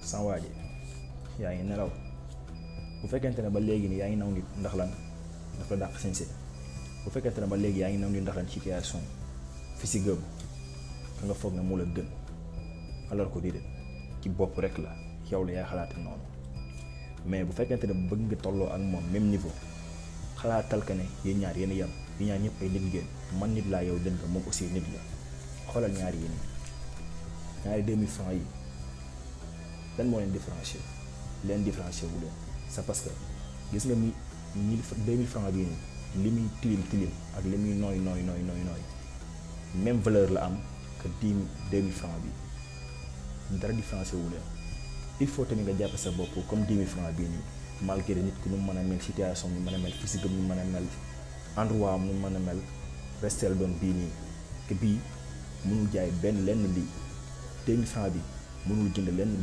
sans waa ji yaa ngi nelaw bu fekkente ne ba léegi nii yaa ngi naw nit ndax lan dafa dàq sañse bu fekkente ne ba léegi yaa ngi naw nit ndax lan situation physique am ka nga foog ne moo la gën alors que déedéet ci bopp rek la yow la yaa xalaate noonu mais bu fekkente ne bëgg nga tolloo ak moom même niveau xalaatal ka ne yéen ñaar yéen yam yi ñaar ñëpp ay nit ngeen man nit laa yow dën nga moom aussi nit la xoolal ñaari yi nii ñaari 2000 francs yi lan moo leen différencier wu leen c'est parce que gis nga 2000 francs bii nii li muy tilim ak li muy nooy même valeur la am que 2000 francs bi dara différencier wu leen il faut tamit nga jàpp sa bopp comme 10 000 francs bii nii malgré nit ku nu mën a mel situation nu mën a mel physique nu mën a mel endroit am nu mën a mel restel doon bii nii que bii mënul jaay benn lenn lii 2000 francs bi mënul jënd lenn li